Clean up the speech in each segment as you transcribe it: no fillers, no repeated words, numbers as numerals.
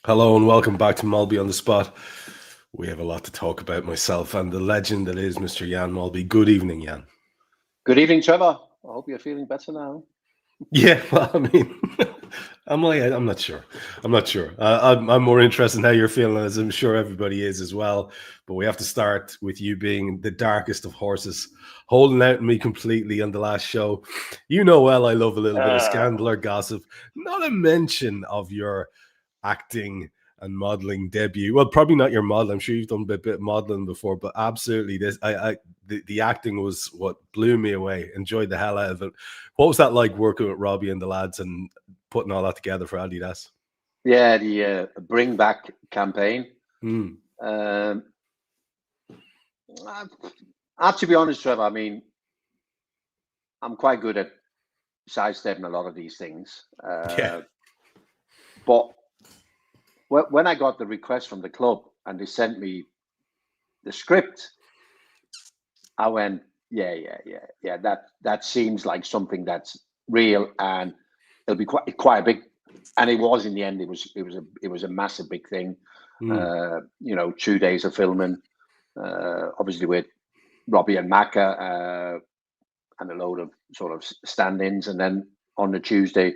Hello and welcome back to Molby On The Spot. We have a lot to talk about, myself and the legend that is Mr. Jan Molby. Good evening, Jan. Good evening, Trevor. I hope you're feeling better now. Yeah, well, I mean, I'm not sure. I'm more interested in how you're feeling, as I'm sure everybody is as well. But we have to start with you being the darkest of horses, holding out on me completely on the last show. You know well I love a little bit of scandal or gossip. Not a mention of your acting and modeling debut. Well, probably not your model. I'm sure you've done a bit of modeling before, but absolutely the acting was what blew me away. Enjoyed the hell out of it. What was that like working with Robbie and the lads and putting all that together for Adidas? Yeah, the Bring Back campaign. I have to be honest, Trevor. I mean, I'm quite good at sidestepping a lot of these things. But when I got the request from the club and they sent me the script, I went, yeah. That seems like something that's real, and it'll be quite a big. And it was in the end. It was a massive big thing. 2 days of filming, obviously with Robbie and Macca, and a load of sort of stand-ins, and then on the Tuesday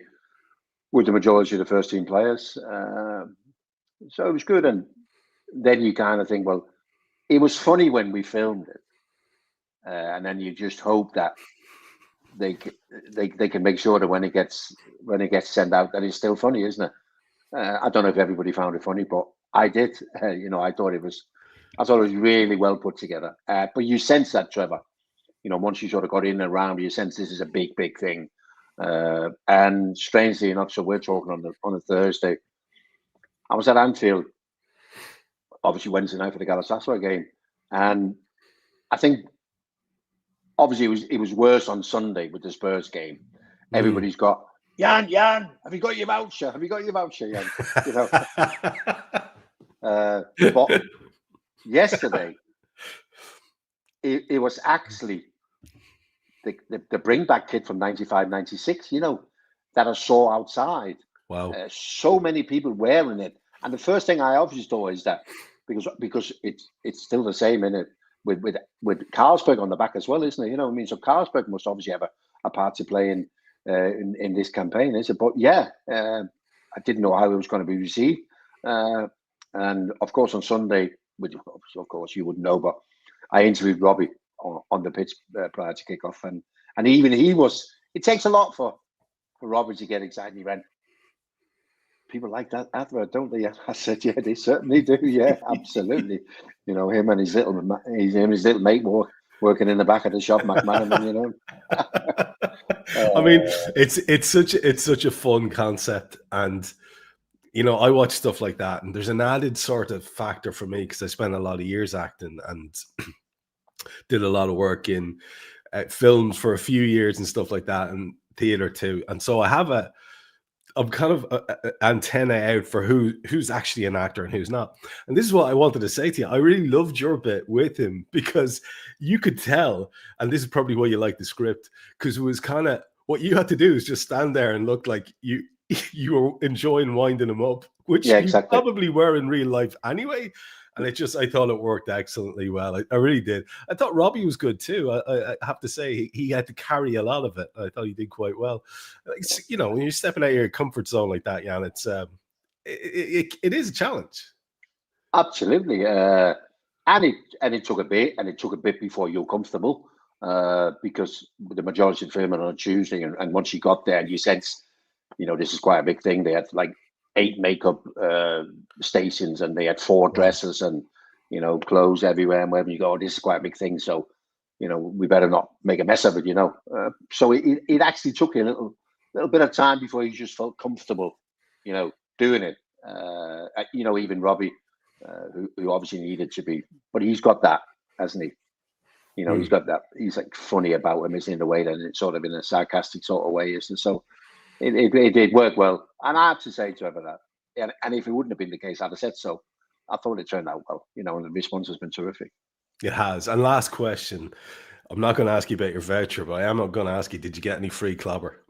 with the majority of the first team players. So it was good, and then you kind of think, well, it was funny when we filmed it, and then you just hope that they can make sure that when it gets sent out, that it's still funny, isn't it? I don't know if everybody found it funny, but I did. I thought it was really well put together. But you sense that, Trevor. Once you sort of got in and around, you sense this is a big thing. And strangely enough, so we're talking on a Thursday. I was at Anfield, obviously Wednesday night for the Galatasaray game, and I think obviously it was worse on Sunday with the Spurs game. Everybody's got Jan. Have you got your voucher? Jan? But yesterday, it was actually the Bring Back kit from 95, 96. That I saw outside. Wow. So many people wearing it. And the first thing I obviously thought is that because it's still the same in it with Carlsberg on the back as well, isn't it? So Carlsberg must obviously have a part to play in this campaign, is it? But yeah, I didn't know how it was going to be received. And of course on Sunday, which of course you wouldn't know, but I interviewed Robbie on the pitch prior to kickoff, and even he was. It takes a lot for Robbie to get excited. He went, people like that advert, don't they? I said, yeah, they certainly do. Yeah, absolutely. Him and his little mate working in the back of the shop, McManaman. I mean, it's such a fun concept, and I watch stuff like that, and there's an added sort of factor for me because I spent a lot of years acting and did a lot of work in films for a few years and stuff like that, and theater too, and so I have I'm kind of a antenna out for who's actually an actor and who's not. And this is what I wanted to say to you. I really loved your bit with him because you could tell, and this is probably why you like the script, because it was kind of what you had to do is just stand there and look like you were enjoying winding him up, which you probably were in real life anyway. And I thought it worked excellently well. I really did. I thought Robbie was good too. I have to say he had to carry a lot of it. I thought he did quite well. When you're stepping out of your comfort zone like that, Jan, it is a challenge. Absolutely, and it took a bit, and it took a bit before you're comfortable, because the majority of filming on a Tuesday, and once you got there, and you sense, this is quite a big thing. They had like 8 makeup stations, and they had 4 dresses, and clothes everywhere, and wherever you go, this is quite a big thing. So we better not make a mess of it. So it actually took a little bit of time before you just felt comfortable doing it. Even Robbie, who obviously needed to be, but he's got that, hasn't he? He's got that. He's like funny about him, isn't he, in a way that it's sort of in a sarcastic sort of way, isn't it? So it did work well, and I have to say to everyone that, and if it wouldn't have been the case, I'd have said so. I thought it turned out well, and the response has been terrific. It has. And last question, I'm not going to ask you about your voucher, but I am going to ask you, did you get any free clobber?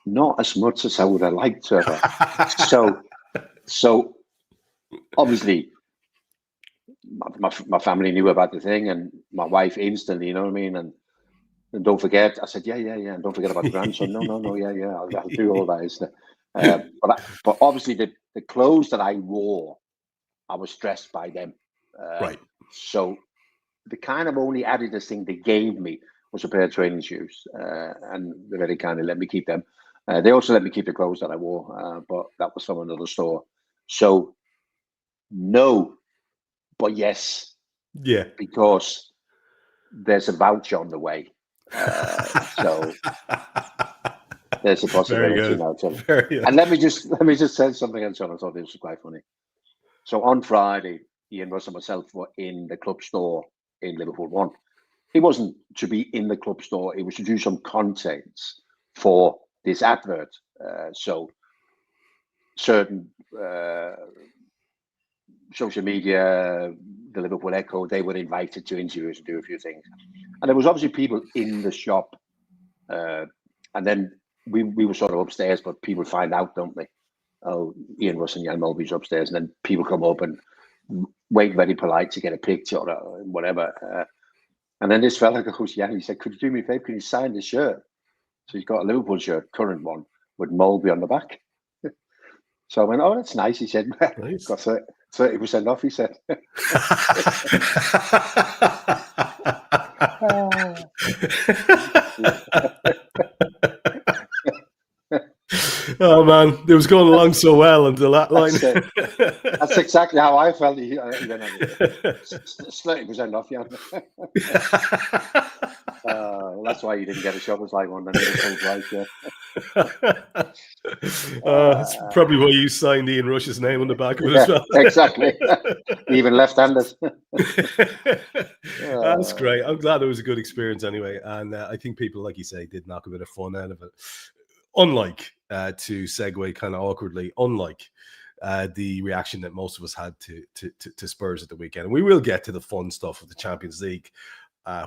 Not as much as I would have liked to have. So So obviously, my family knew about the thing, and my wife instantly, you know what I mean? And don't forget, I said, yeah. And don't forget about the grandson. No, yeah. I'll do all that. But obviously, the clothes that I wore, I was stressed by them. Right. So the kind of only Adidas thing they gave me was a pair of training shoes, and they very kindly let me keep them. They also let me keep the clothes that I wore, but that was from another store. So no, but yes. Yeah. Because there's a voucher on the way. So there's a possibility now. And let me just say something else, John. I thought this was quite funny. So on Friday, Ian Russ and myself were in the club store in Liverpool 1. It wasn't to be in the club store, it was to do some contents for this advert. So certain social media, the Liverpool Echo, they were invited to interview us and do a few things. And there was obviously people in the shop. And then we were sort of upstairs, but people find out, don't they? Oh, Ian Russ and Jan Molby's upstairs. And then people come up and wait very polite to get a picture or whatever. And then this fella goes, yeah, he said, could you do me a favor? Can you sign the shirt? So he's got a Liverpool shirt, current one, with Molby on the back. So I went, oh, that's nice. He said, nice. Got 30% off, he said. Oh man, it was going along so well until that line. That's exactly how I felt. 30% off, yeah. That's why you didn't get a Shoppers Live one. Then it was so bright, That's probably why you signed Ian Rush's name on the back of it as well. Exactly. Even left-handed. That's great. I'm glad it was a good experience anyway. And I think people, like you say, did knock a bit of fun out of it. Unlike, to segue kind of awkwardly, unlike the reaction that most of us had to Spurs at the weekend. And we will get to the fun stuff of the Champions League,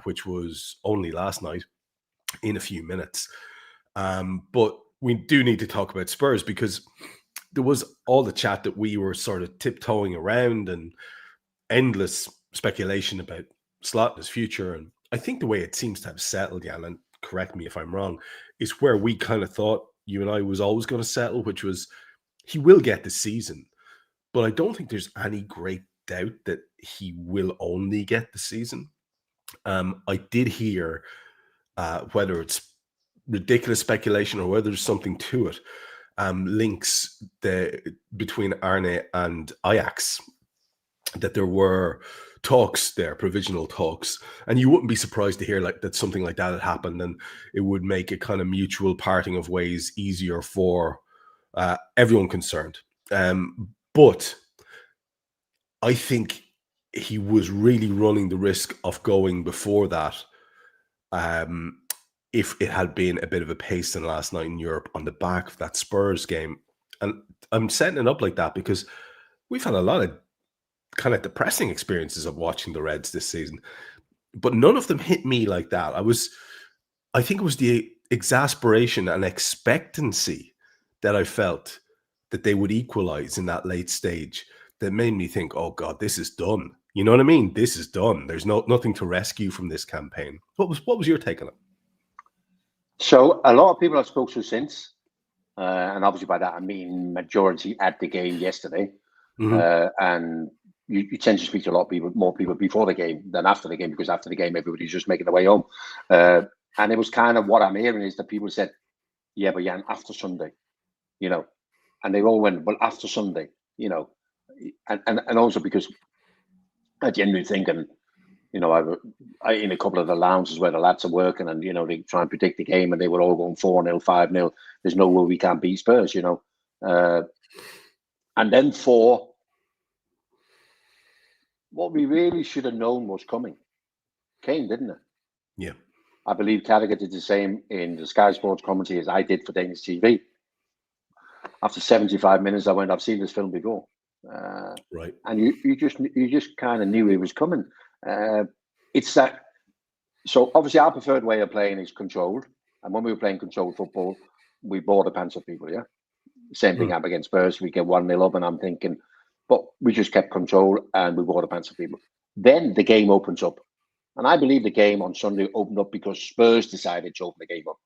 which was only last night, in a few minutes. But we do need to talk about Spurs, because there was all the chat that we were sort of tiptoeing around and endless speculation about Zlatan's future. And I think the way it seems to have settled, Jan, and correct me if I'm wrong, is where we kind of thought you and I was always going to settle, which was he will get the season. But I don't think there's any great doubt that he will only get the season. I did hear, whether it's ridiculous speculation or whether there's something to it, links between Arne and Ajax, that there were talks there, provisional talks, and you wouldn't be surprised to hear that something like that had happened, and it would make a kind of mutual parting of ways easier for everyone concerned. But I think he was really running the risk of going before that, if it had been a bit of a pacing last night in Europe on the back of that Spurs game. And I'm setting it up like that because we've had a lot of kind of depressing experiences of watching the Reds this season, but none of them hit me like that. I think it was the exasperation and expectancy that I felt that they would equalize in that late stage that made me think, oh God, this is done. You know what I mean? This is done. There's nothing to rescue from this campaign. What was your take on it? So a lot of people I've spoken to since, and obviously by that I mean majority at the game yesterday, and you tend to speak to a lot of people, more people before the game than after the game, because after the game everybody's just making their way home. And it was kind of what I'm hearing is that people said, yeah, but Jan, after Sunday, and they all went, well, after Sunday, and also because I genuinely think, and I in a couple of the lounges where the lads are working, and they try and predict the game, and they were all going 4-0, 5-0. There's no way we can't beat Spurs, and then what we really should have known was coming. Came, didn't it? Yeah. I believe Carragher did the same in the Sky Sports commentary as I did for Danish TV. After 75 minutes, I went, I've seen this film before. Right. And you just kind of knew he was coming. It's that. So obviously our preferred way of playing is controlled. And when we were playing controlled football, we bore the pants off people, yeah? Same thing happened against Spurs. We get 1-0 up, and I'm thinking, but we just kept control and we wore the pants of people. Then the game opens up. And I believe the game on Sunday opened up because Spurs decided to open the game up.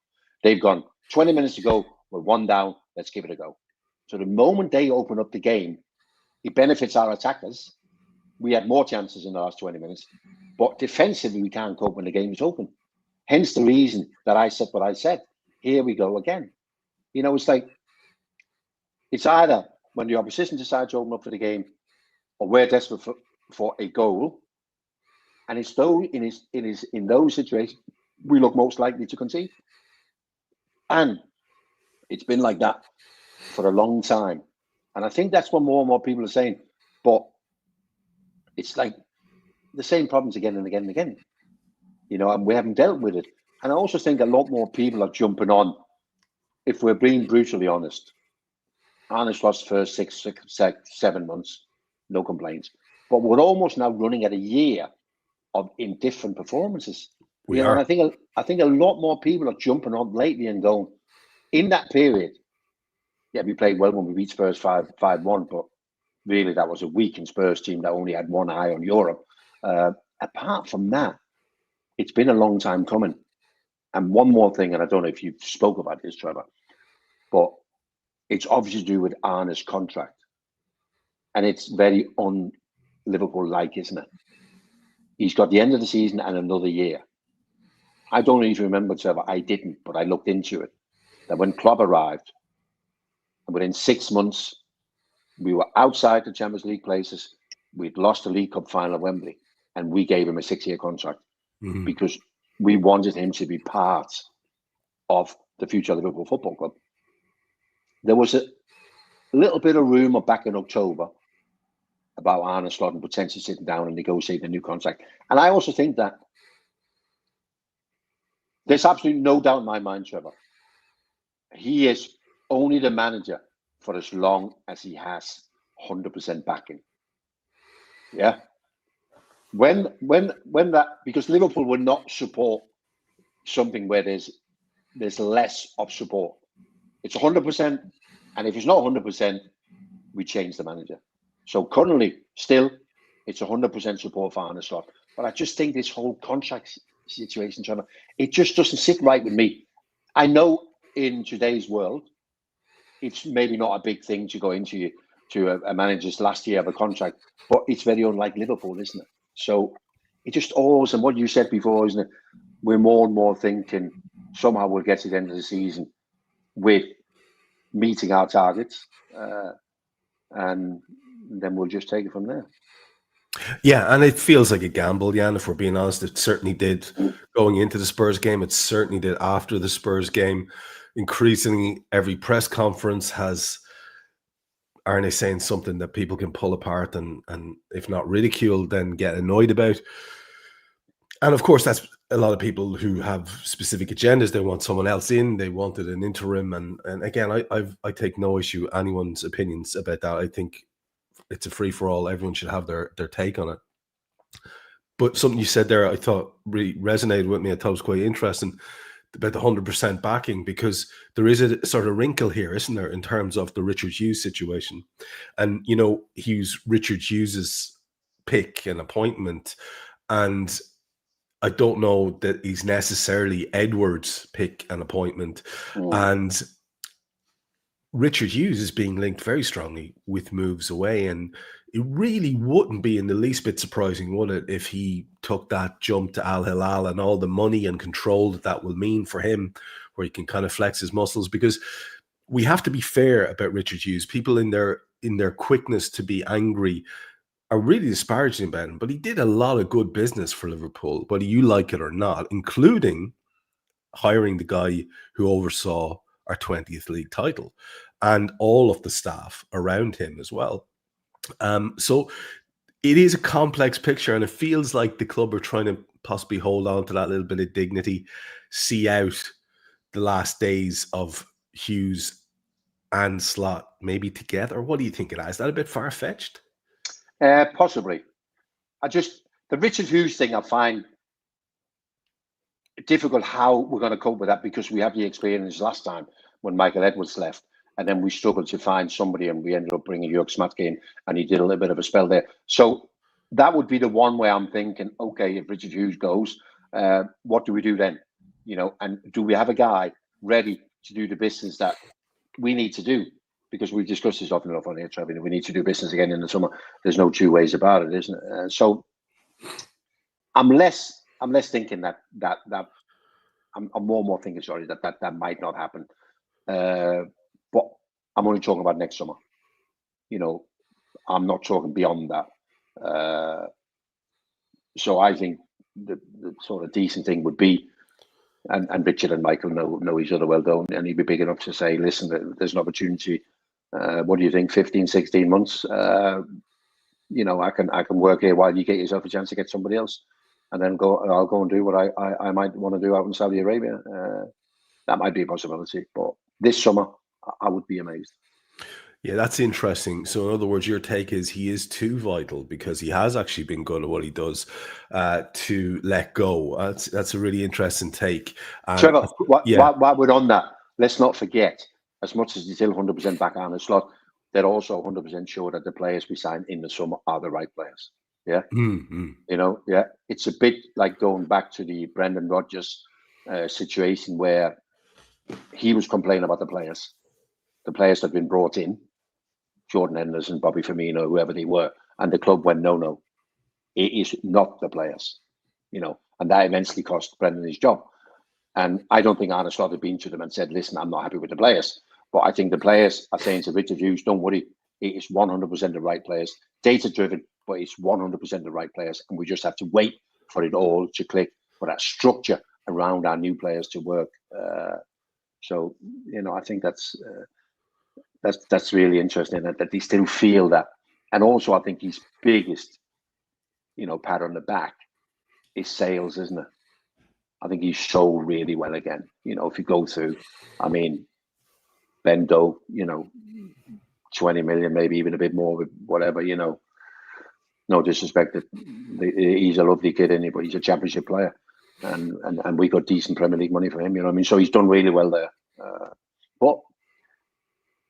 They've gone 20 minutes to go, we're 1 down, let's give it a go. So the moment they open up the game, it benefits our attackers. We had more chances in the last 20 minutes, but defensively we can't cope when the game is open. Hence the reason that I said what I said. Here we go again. You know, it's like, it's either when the opposition decides to open up for the game, or we're desperate for a goal, and it's though in those situations we look most likely to concede. And it's been like that for a long time. And I think that's what more and more people are saying. But it's like the same problems again and again and again. You know, and we haven't dealt with it. And I also think a lot more people are jumping on, if we're being brutally honest. Honest was first 7 months, no complaints. But we're almost now running at a year of indifferent performances. We are. And I think a lot more people are jumping on lately and going, in that period, yeah, we played well when we beat Spurs 5-1, but really that was a weakened Spurs team that only had one eye on Europe. Apart from that, it's been a long time coming. And one more thing, and I don't know if you've spoke about this, Trevor, but it's obviously to do with Arne's contract. And it's very un-Liverpool-like, isn't it? He's got the end of the season and another year. I don't even remember, Trevor, I didn't, but I looked into it, that when Klopp arrived, and within 6 months, we were outside the Champions League places, we'd lost the League Cup final at Wembley, and we gave him a 6-year contract because we wanted him to be part of the future Liverpool Football Club. There was a little bit of rumour back in October about Arne Slot potentially sitting down and negotiating a new contract. And I also think that there's absolutely no doubt in my mind, Trevor, he is only the manager for as long as he has 100% backing. Yeah. When that, because Liverpool will not support something where there's less of support. It's 100%, and if it's not 100%, we change the manager. So currently, still, it's 100% support for Arne Slot. But I just think this whole contract situation, Trevor, it just doesn't sit right with me. I know in today's world, it's maybe not a big thing to go into a manager's last year of a contract, but it's very unlike Liverpool, isn't it? So it just always, and what you said before, isn't it? We're more and more thinking somehow we'll get to the end of the season with meeting our targets, and then we'll just take it from there. Yeah, and it feels like a gamble, Jan, if we're being honest. It certainly did going into the Spurs game. It certainly did after the Spurs game. Increasingly, every press conference has Arne saying something that people can pull apart and if not ridicule, then get annoyed about. And of course, that's a lot of people who have specific agendas. They want someone else in. They wanted an interim. And again, I take no issue with anyone's opinions about that. I think it's a free-for-all. Everyone should have their take on it. But something you said there, I thought really resonated with me. I thought it was quite interesting about the 100% backing, because there is a sort of wrinkle here, isn't there, in terms of the Richard Hughes situation. And, you know, Richard Hughes's pick and appointment, and I don't know that he's necessarily Edwards' pick and appointment. And Richard Hughes is being linked very strongly with moves away, and it really wouldn't be in the least bit surprising, would it, if he took that jump to Al Hilal and all the money and control that will mean for him, where he can kind of flex his muscles. Because we have to be fair about Richard Hughes. People in their quickness to be angry are really disparaging about him, but he did a lot of good business for Liverpool, whether you like it or not, including hiring the guy who oversaw our 20th league title and all of the staff around him as well. So it is a complex picture, and it feels like the club are trying to possibly hold on to that little bit of dignity, see out the last days of Hughes and Slot maybe together. What do you think of that? Is that a bit far-fetched? Possibly. The Richard Hughes thing I find difficult how we're going to cope with that, because we have the experience last time when Michael Edwards left. and then we struggled to find somebody, and we ended up bringing Jörg Smatke in, and he did a little bit of a spell there. So that would be the one way I'm thinking, okay, if Richard Hughes goes, what do we do then? And do we have a guy ready to do the business that we need to do? Because we've discussed this often enough on here, Trev. We need to do business again in the summer. There's no two ways about it, isn't it? So I'm less thinking that I'm more thinking, sorry, that might not happen. But I'm only talking about next summer. I'm not talking beyond that. So I think the sort of decent thing would be, and Richard and Michael know each other well, don't, and he'd be big enough to say, listen, there's an opportunity. What do you think? 15, 16 months? I can work here while you get yourself a chance to get somebody else, and then I'll go and do what I might want to do out in Saudi Arabia. That might be a possibility, but this summer I would be amazed. Yeah, that's interesting. So in other words, your take is he is too vital, because he has actually been good at what he does, to let go. That's a really interesting take. Trevor, while we're on that, let's not forget, as much as he's still 100% back on the slot, they're also 100% sure that the players we sign in the summer are the right players. Yeah. Mm-hmm. It's a bit like going back to the Brendan Rodgers situation, where he was complaining about the players that have been brought in, Jordan Henderson, Bobby Firmino, whoever they were, and the club went, no, it is not the players, and that immensely cost Brendan his job. And I don't think Arne Slot had been to them and said, listen, I'm not happy with the players. But I think the players are saying to Richard Hughes, don't worry, it is 100% the right players. Data driven, but it's 100% the right players. And we just have to wait for it all to click, for that structure around our new players to work. So, I think that's really interesting, that they still feel that. And also, I think his biggest, pat on the back is sales, isn't it? I think he's sold really well again. If you go through, Bendo, 20 million, maybe even a bit more, whatever, no disrespect, he's a lovely kid, isn't he? But he's a championship player. And we got decent Premier League money for him, So he's done really well there. But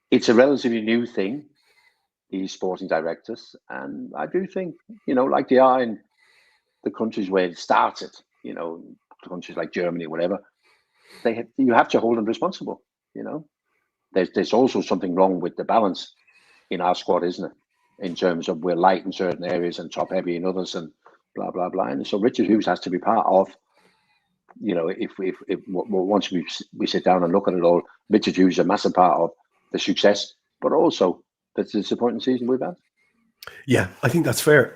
it's a relatively new thing, these sporting directors. And I do think, like they are in the countries where it started, countries like Germany, whatever, you have to hold them responsible. There's also something wrong with the balance in our squad, isn't it? In terms of we're light in certain areas and top heavy in others, and blah blah blah. And so Richard Hughes has to be part of. If once we sit down and look at it all, Richard Hughes is a massive part of the success, but also the disappointing season we've had. Yeah, I think that's fair.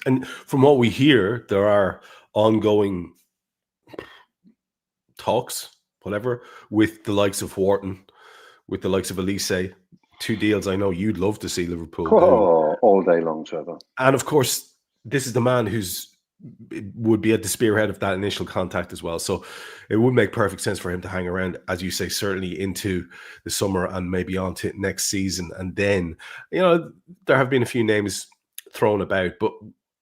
And from what we hear, there are ongoing talks, whatever, with the likes of Wharton, with the likes of Elise. 2 deals I know you'd love to see Liverpool do. All day long, Trevor. And of course, this is the man would be at the spearhead of that initial contact as well. So it would make perfect sense for him to hang around, as you say, certainly into the summer and maybe on to next season. And then, there have been a few names thrown about, but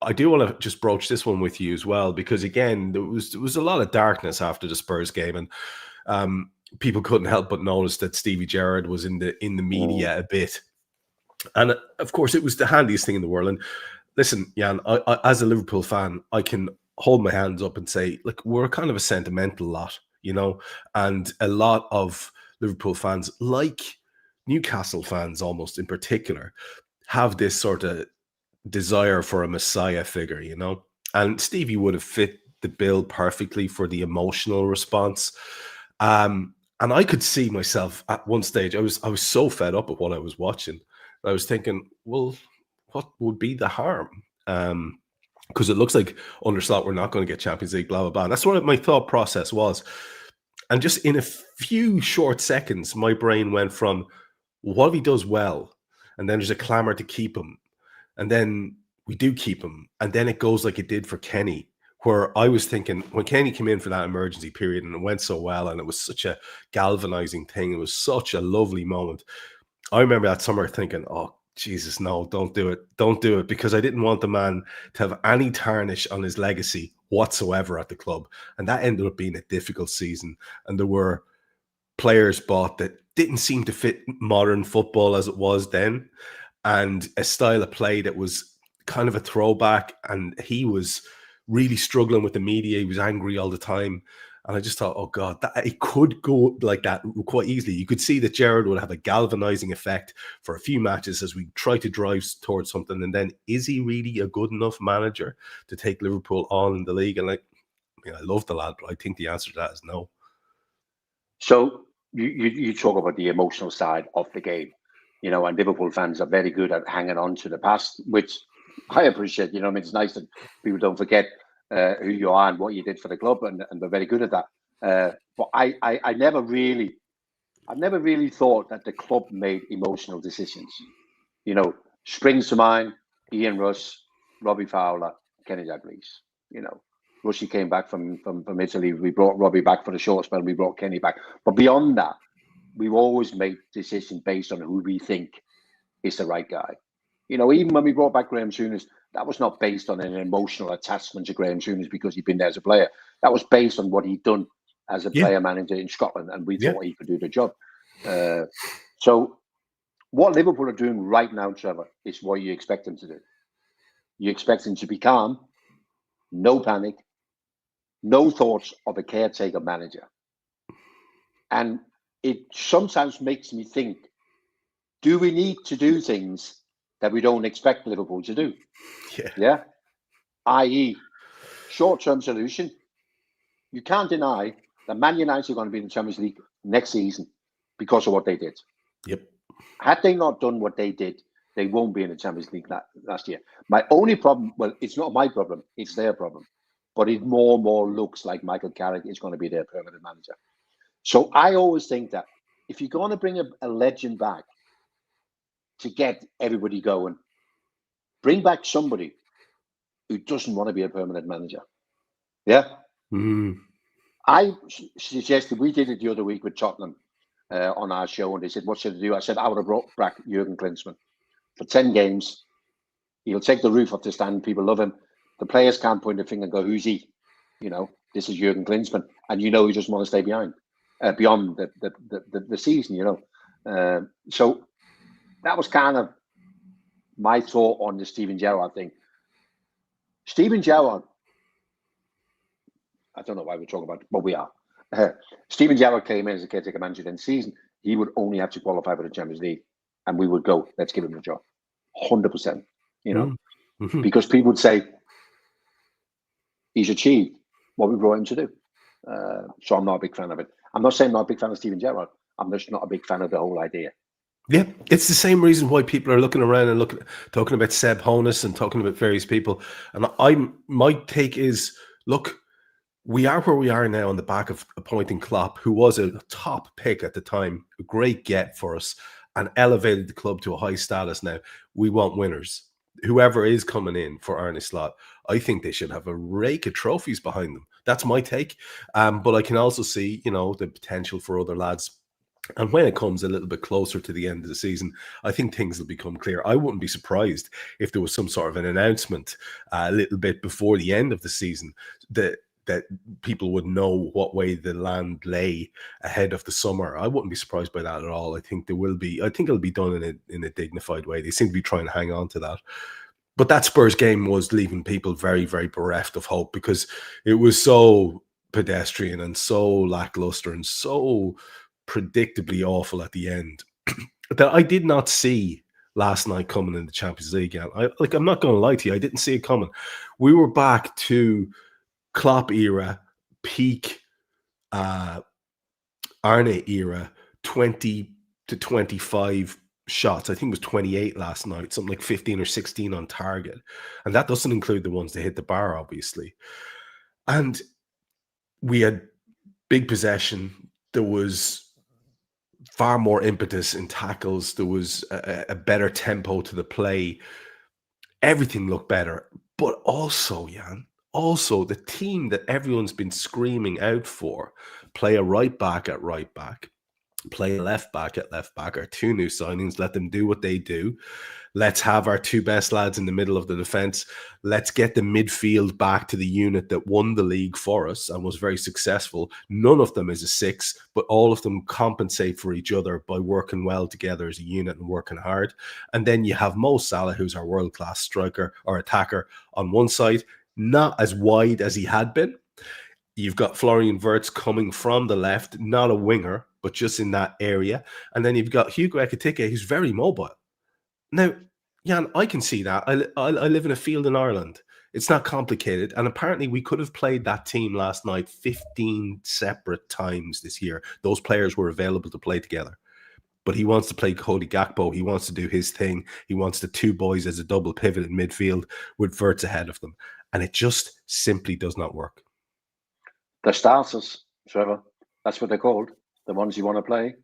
I do want to just broach this one with you as well, because again, there was a lot of darkness after the Spurs game, and people couldn't help but notice that Stevie Gerrard was in the media a bit. And of course, it was the handiest thing in the world. And listen, Jan, I, as a Liverpool fan, I can hold my hands up and say, look, we're kind of a sentimental lot, and a lot of Liverpool fans, like Newcastle fans almost in particular, have this sort of desire for a messiah figure, and Stevie would have fit the bill perfectly for the emotional response. And I could see myself at one stage, I was so fed up with what I was watching. I was thinking, well, what would be the harm? Because it looks like under Slot we're not going to get Champions League, blah, blah, blah. And that's what my thought process was. And just in a few short seconds, my brain went from, what if he does well? And then there's a clamour to keep him. And then we do keep him. And then it goes like it did for Kenny, where I was thinking, when Kenny came in for that emergency period and it went so well and it was such a galvanizing thing, it was such a lovely moment. I remember that summer thinking, oh, Jesus, no, don't do it. Don't do it, because I didn't want the man to have any tarnish on his legacy whatsoever at the club. And that ended up being a difficult season. And there were players bought that didn't seem to fit modern football as it was then, and a style of play that was kind of a throwback. And he was really struggling with the media. He was angry all the time. And I just thought, oh God, that it could go like that quite easily. You could see that Gerrard would have a galvanizing effect for a few matches as we try to drive towards something. And then, is he really a good enough manager to take Liverpool on in the league? And I love the lad, but I think the answer to that is no. So you talk about the emotional side of the game, and Liverpool fans are very good at hanging on to the past, which I appreciate. It's nice that people don't forget who you are and what you did for the club, and they're very good at that. But I never really thought that the club made emotional decisions. Springs to mind: Ian Russ, Robbie Fowler, Kenny Dalglish. Rushy came back from Italy. We brought Robbie back for the short spell. We brought Kenny back. But beyond that, we've always made decisions based on who we think is the right guy. Even when we brought back Graham Souness, that was not based on an emotional attachment to Graham Souness because he'd been there as a player. That was based on what he'd done as a player manager in Scotland, and we thought he could do the job. So what Liverpool are doing right now, Trevor, is what you expect them to do. You expect them to be calm, no panic, no thoughts of a caretaker manager. And it sometimes makes me think, do we need to do things that we don't expect Liverpool to do? Yeah. I.e., short-term solution. You can't deny that Man United are going to be in the Champions League next season because of what they did. Yep. Had they not done what they did, they won't be in the Champions League last year. My only problem, well, it's not my problem, it's their problem. But it more and more looks like Michael Carrick is going to be their permanent manager. So I always think that if you're going to bring a legend back to get everybody going, bring back somebody who doesn't want to be a permanent manager. Yeah? I suggested, we did it the other week with Tottenham on our show, and they said, what should I do? I said, I would have brought back Jurgen Klinsmann for 10 games. He'll take the roof off the stand. People love him. The players can't point their finger and go, who's he? This is Jurgen Klinsmann. And he doesn't want to stay beyond the season, So that was kind of my thought on the Steven Gerrard thing. Steven Gerrard, I don't know why we're talking about it, but we are. Steven Gerrard came in as a caretaker manager in the season. He would only have to qualify for the Champions League. And we would go, let's give him a job. 100%, because people would say, he's achieved what we brought him to do. So I'm not a big fan of it. I'm not saying I'm not a big fan of Steven Gerrard. I'm just not a big fan of the whole idea. Yeah, it's the same reason why people are looking around and talking about Seb Honus and talking about various people. And my take is, look, we are where we are now on the back of appointing Klopp, who was a top pick at the time, a great get for us, and elevated the club to a high status now. We want winners. Whoever is coming in for Arne Slot, I think they should have a rake of trophies behind them. That's my take. But I can also see, the potential for other lads. And when it comes a little bit closer to the end of the season, I think things will become clear. I wouldn't be surprised if there was some sort of an announcement a little bit before the end of the season that people would know what way the land lay ahead of the summer. I wouldn't be surprised by that at all. I think there will be. I think it'll be done in a dignified way. They seem to be trying to hang on to that. But that Spurs game was leaving people very, very bereft of hope because it was so pedestrian and so lackluster and so predictably awful at the end that I did not see last night coming in the Champions League. I'm not going to lie to you, I didn't see it coming. We were back to Klopp era, peak Arne era, 20 to 25 shots. I think it was 28 last night, something like 15 or 16 on target. And that doesn't include the ones that hit the bar, obviously. And we had big possession. There was far more impetus in tackles. There was a better tempo to the play. Everything looked better. But also, Jan, the team that everyone's been screaming out for, play a right back at right back, play left back at left back, our two new signings, let them do what they do. Let's have our two best lads in the middle of the defence. Let's get the midfield back to the unit that won the league for us and was very successful. None of them is a six, but all of them compensate for each other by working well together as a unit and working hard. And then you have Mo Salah, who's our world-class striker or attacker on one side, not as wide as he had been. You've got Florian Wirtz coming from the left, not a winger, but just in that area. And then you've got Hugo Ekitike, who's very mobile. Now, Jan, I can see that. I live in a field in Ireland. It's not complicated. And apparently we could have played that team last night 15 separate times this year. Those players were available to play together. But he wants to play Cody Gakpo. He wants to do his thing. He wants the two boys as a double pivot in midfield with Wirtz ahead of them. And it just simply does not work. The starters, Trevor. That's what they're called. The ones you want to play.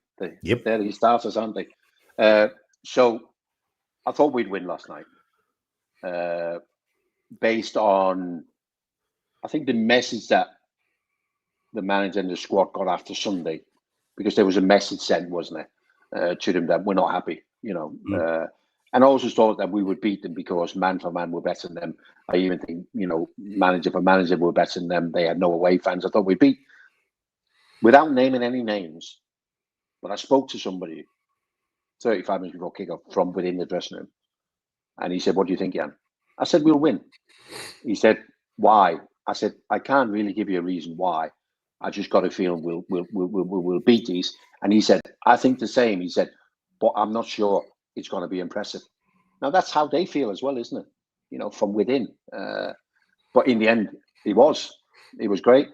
Yep. They're the starters, aren't they? So I thought we'd win last night. Based on, I think, the message that the manager and the squad got after Sunday, because there was a message sent, wasn't there, to them that we're not happy, you know. And I also thought that we would beat them because man for man we're better than them. I even think, you know, manager for manager we're better than them. They had no away fans. I thought we'd beat, without naming any names, but I spoke to somebody 35 minutes before kickoff from within the dressing room. And he said, "What do you think, Jan?" I said, "We'll win." He said, "Why?" I said, "I can't really give you a reason why. I just got a feeling we'll beat these." And he said, "I think the same." He said, "But I'm not sure it's going to be impressive." Now that's how they feel as well, isn't it? You know, from within. But in the end, it was great.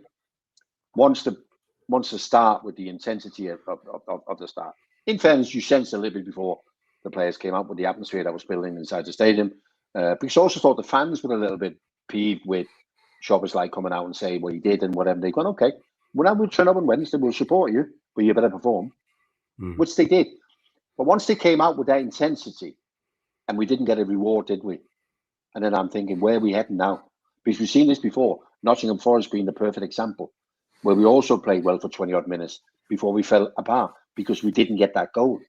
Once the start with the intensity of the start. In fairness, you sensed a little bit before the players came out with the atmosphere that was building inside the stadium. Because I also thought the fans were a little bit peeved with Shoppers like coming out and saying what he did and whatever. They're going, "Okay, well, now we'll turn up on Wednesday, we'll support you, but you better perform," which they did. But once they came out with that intensity, and we didn't get a reward, did we? And then I'm thinking, where are we heading now? Because we've seen this before, Nottingham Forest being the perfect example, where we also played well for 20-odd minutes before we fell apart because we didn't get that goal.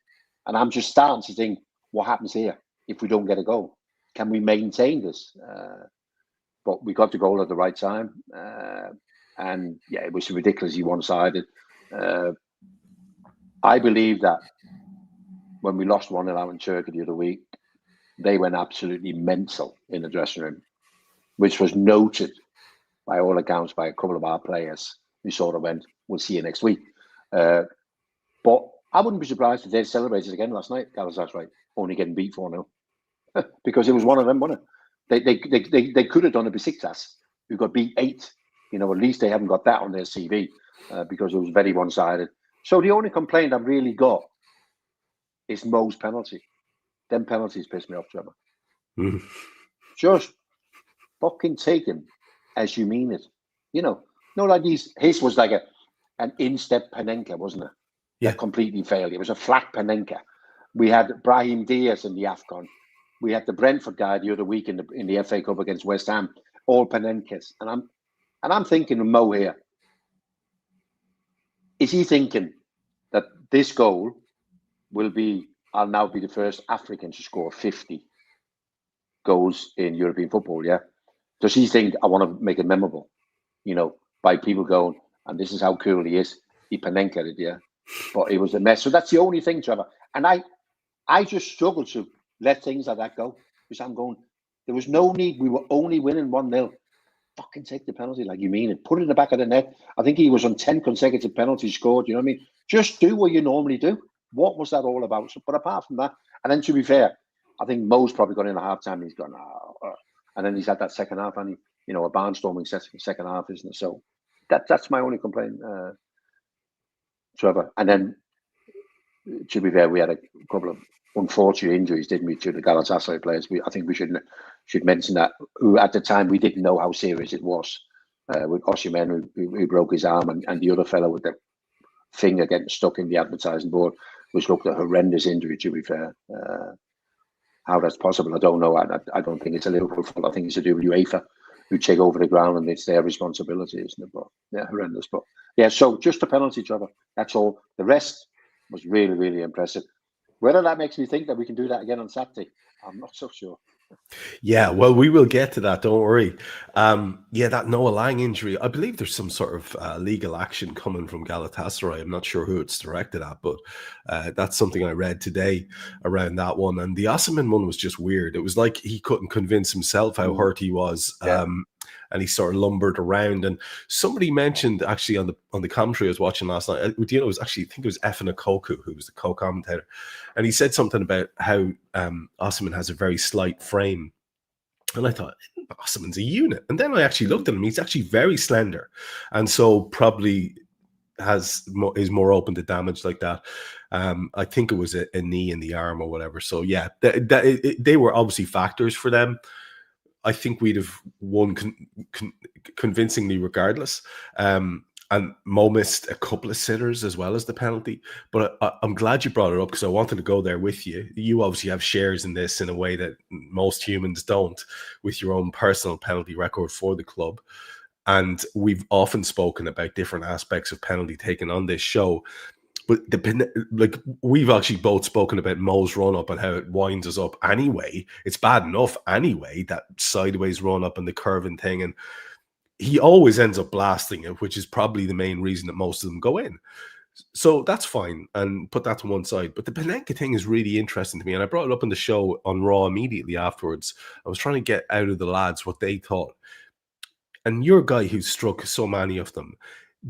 And I'm just starting to think, what happens here if we don't get a goal? Can we maintain this? But we got the goal at the right time. And yeah, it was ridiculously one-sided. I believe that when we lost 1-0 out in Turkey the other week, they went absolutely mental in the dressing room, which was noted by all accounts by a couple of our players who sort of went, "We'll see you next week." But I wouldn't be surprised if they celebrated again last night, Galatasaray, only getting beat 4-0. Because it was one of them, wasn't it? They could have done a Besiktas, who got beat 8. You know, at least they haven't got that on their CV because it was very one-sided. So the only complaint I've really got is Mo's penalty. Them penalties piss me off, Trevor. Just fucking take him as you mean it. You know, no, like these. His was like an instep Panenka, wasn't it? Yeah, that completely failed. It was a flat Panenka. We had Brahim Diaz in the AFCON. We had the Brentford guy the other week in the FA Cup against West Ham. All Panenkas, and I'm thinking of Mo here. Is he thinking that this goal will be? I'll now be the first African to score 50 goals in European football, yeah? Does he think I want to make it memorable, you know, by people going, and this is how cool he is? He Panenka it, yeah? But it was a mess. So that's the only thing, Trevor. And I just struggle to let things like that go. Because I'm going, there was no need. We were only winning 1-0. Fucking take the penalty like you mean it. Put it in the back of the net. I think he was on 10 consecutive penalties scored. You know what I mean? Just do what you normally do. What was that all about? So, but apart from that, and then to be fair, I think Mo's probably gone in at half time and he's gone, and then he's had that second half, and he, a barnstorming second half, isn't it? So that's my only complaint, Trevor. And then to be fair, we had a couple of unfortunate injuries, didn't we, to the Galatasaray players? I think we should mention that. Who at the time we didn't know how serious it was, with Osimhen who broke his arm, and the other fellow with the finger getting stuck in the advertising board, which looked a horrendous injury, to be fair. How that's possible, I don't know. I don't think it's a Liverpool fault. I think it's to do with UEFA, who take over the ground, and it's their responsibility, isn't it? But yeah, horrendous. But yeah, so just a penalty, Trevor. That's all. The rest, was really, really impressive. Whether that makes me think that we can do that again on Saturday, I'm not so sure. Yeah, well, we will get to that. Don't worry. That Noah Lang injury, I believe there's some sort of legal action coming from Galatasaray. I'm not sure who it's directed at, but that's something I read today around that one. And the Osimhen one was just weird. It was like he couldn't convince himself how hurt he was. And he sort of lumbered around. And somebody mentioned actually on the commentary I was watching last night, I think it was Efan Okoku, who was the co-commentator. And he said something about how Osimhen has a very slight frame. And I thought, Osimhen's a unit. And then I actually looked at him. He's actually very slender. And so probably is more open to damage like that. I think it was a knee in the arm or whatever. So yeah, they were obviously factors for them. I think we'd have won convincingly regardless. And Mo missed a couple of sitters as well as the penalty. But I'm glad you brought it up because I wanted to go there with you. You obviously have shares in this in a way that most humans don't, with your own personal penalty record for the club. And we've often spoken about different aspects of penalty taken on this show. But we've actually both spoken about Mo's run up and how it winds us up anyway. It's bad enough anyway, that sideways run up and the curving thing. And he always ends up blasting it, which is probably the main reason that most of them go in. So that's fine, and put that to one side. But the Panenka thing is really interesting to me. And I brought it up in the show on Raw immediately afterwards. I was trying to get out of the lads what they thought. And you're a guy who's struck so many of them.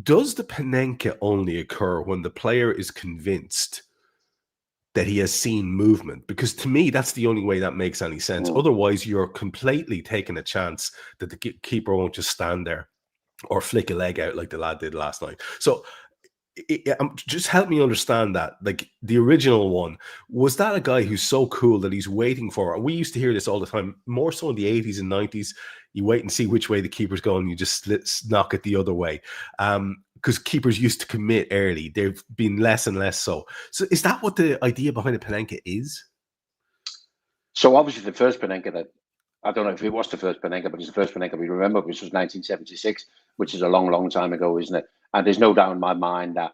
Does the Panenka only occur when the player is convinced that he has seen movement? Because to me, that's the only way that makes any sense. Otherwise, you're completely taking a chance that the keeper won't just stand there or flick a leg out like the lad did last night. So just help me understand that. Like the original one, was that a guy who's so cool that he's waiting for? We used to hear this all the time, more so in the 80s and 90s. You wait and see which way the keeper's going. You just knock it the other way. Because keepers used to commit early. They've been less and less so. So is that what the idea behind a Panenka is? So obviously the first Panenka that, I don't know if it was the first Panenka, but it's the first Panenka we remember, which was 1976, which is a long, long time ago, isn't it? And there's no doubt in my mind that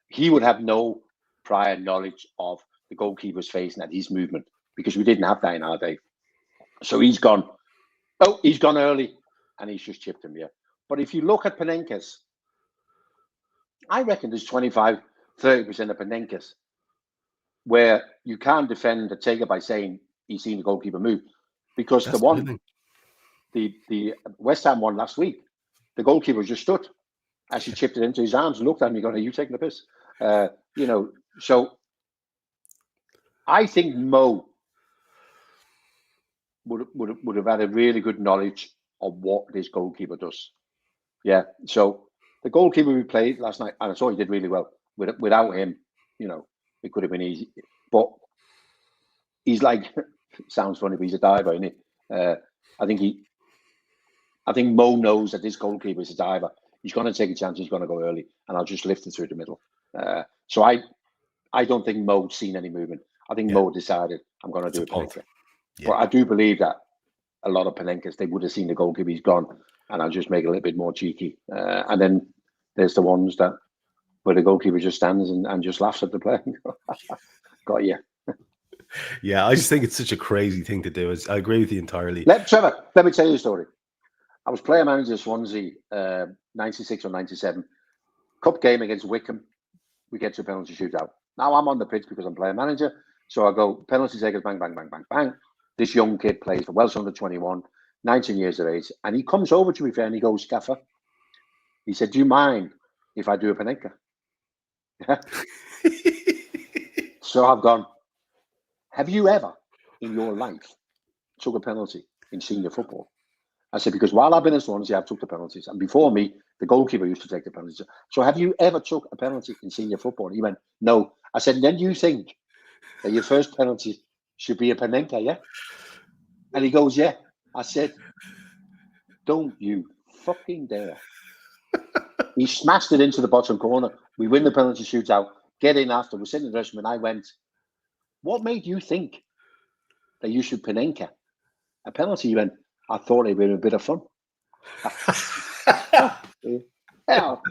he would have no prior knowledge of the goalkeeper's face and that his movement, because we didn't have that in our day. So he's gone early, and he's just chipped him, yeah. But if you look at Panenkas, I reckon there's 25, 30% of Panenkas where you can't defend the taker by saying he's seen the goalkeeper move. Because that's the West Ham one last week, the goalkeeper just stood as he chipped it into his arms and looked at me going, "Are you taking the piss?" So I think Mo would have had a really good knowledge of what this goalkeeper does. Yeah. So the goalkeeper we played last night, and I saw he did really well. Without him, it could have been easy. But he's like, sounds funny, but he's a diver, isn't he? I think Mo knows that this goalkeeper is a diver. He's going to take a chance. He's going to go early, and I'll just lift it through the middle. So I don't think Mo's seen any movement. I think Mo decided, I'm going to do a Panenka. Yeah. But I do believe that a lot of Panenkas, they would have seen the goalkeeper, he's gone, and I'll just make it a little bit more cheeky. And then there's the ones where the goalkeeper just stands and just laughs at the play. Got you. Yeah, I just think it's such a crazy thing to do. I agree with you entirely. Trevor, let me tell you a story. I was player manager at Swansea, 96 or 97. Cup game against Wickham. We get to a penalty shootout. Now I'm on the pitch because I'm player manager. So I go, penalty takers, bang, bang, bang, bang, bang. This young kid plays for Welsh under 21, 19 years of age. And he comes over to me and he goes, "Gaffer," he said, "Do you mind if I do a Panenka?" So I've gone, "Have you ever in your life took a penalty in senior football?" I said, "Because while I've been in Swansea, I've took the penalties. And before me, the goalkeeper used to take the penalties. So have you ever took a penalty in senior football?" He went, "No." I said, "Then do you think that your first penalty should be a Panenka, yeah?" And he goes, "Yeah." I said, "Don't you fucking dare." He smashed it into the bottom corner. We win the penalty shootout, get in after, we're sitting in the dressing room, and I went, "What made you think that you should Panenka a penalty?" He went, "I thought it'd be a bit of fun." Hell.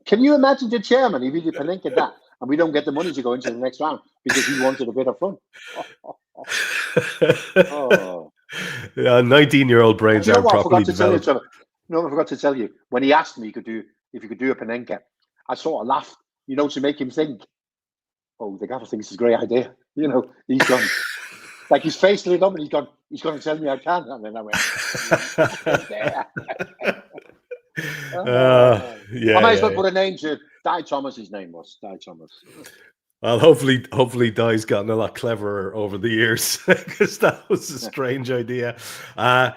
Can you imagine the chairman if he Panenka that and we don't get the money to go into the next round because he wanted a bit of fun? Oh. Yeah, 19-year-old brains aren't properly developed. I forgot to tell you. When he asked me if he could do a Panenka, I sort of laughed, to make him think, oh, the gaffer thinks it's a great idea. He's gone. Like his face lit up and he's going to tell me I can. And then I went, I might as well put a name to Di Thomas. His name was Di Thomas. Well, hopefully Di's gotten a lot cleverer over the years because that was a strange idea. One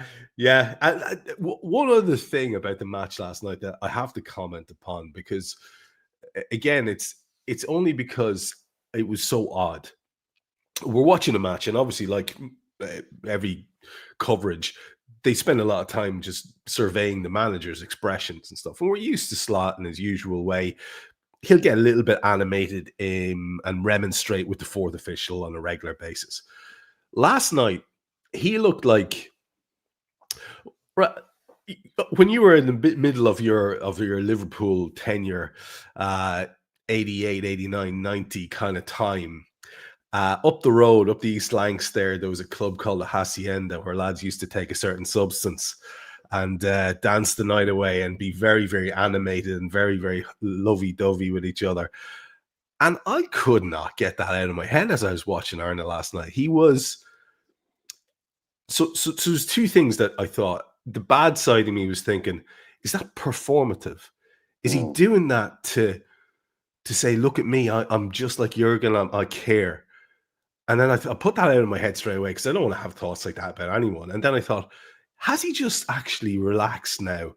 other thing about the match last night that I have to comment upon, because again, it's only because it was so odd. We're watching a match, and obviously, like every coverage, they spend a lot of time just surveying the manager's expressions and stuff. And we're used to Slot in his usual way. He'll get a little bit animated and remonstrate with the fourth official on a regular basis. Last night, he looked like, when you were in the middle of your Liverpool tenure, 88, 89, 90 kind of time, up the road, up the East Lancs there was a club called the Hacienda where lads used to take a certain substance and dance the night away and be very, very animated and very, very lovey-dovey with each other. And I could not get that out of my head as I was watching Arna last night. He was... So there's two things that I thought. The bad side of me was thinking, is that performative? Is he doing that to say, look at me, I'm just like Jurgen, I care? And then I put that out of my head straight away because I don't want to have thoughts like that about anyone. And then I thought, has he just actually relaxed now?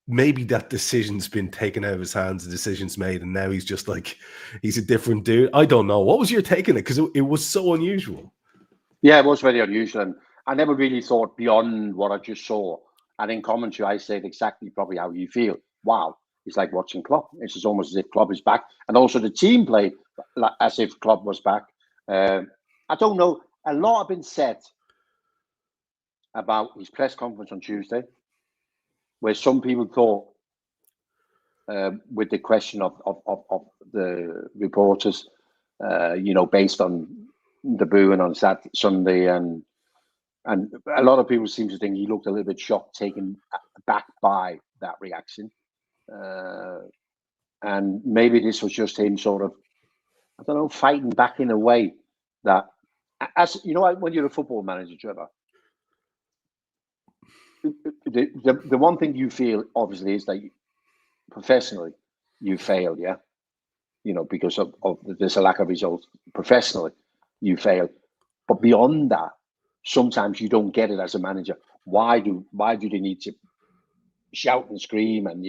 Maybe that decision's been taken out of his hands, the decision's made, and now he's just like, he's a different dude. I don't know. What was your take on it? Because it was so unusual. Yeah, it was very unusual. And I never really thought beyond what I just saw. And in commentary, I said exactly probably how you feel. Wow. It's like watching Klopp. It's just almost as if Klopp is back. And also the team played as if Klopp was back. I don't know. A lot have been said about his press conference on Tuesday, where some people thought, with the question of the reporters, based on the booing on Sunday, and a lot of people seem to think he looked a little bit shocked, taken back by that reaction. And maybe this was just him sort of, I don't know, fighting back in a way that, as you know, when you're a football manager, Trevor, the one thing you feel obviously is that professionally you failed, yeah, because of there's a lack of results. Professionally, you failed, but beyond that, sometimes you don't get it as a manager. Why do they need to shout and scream and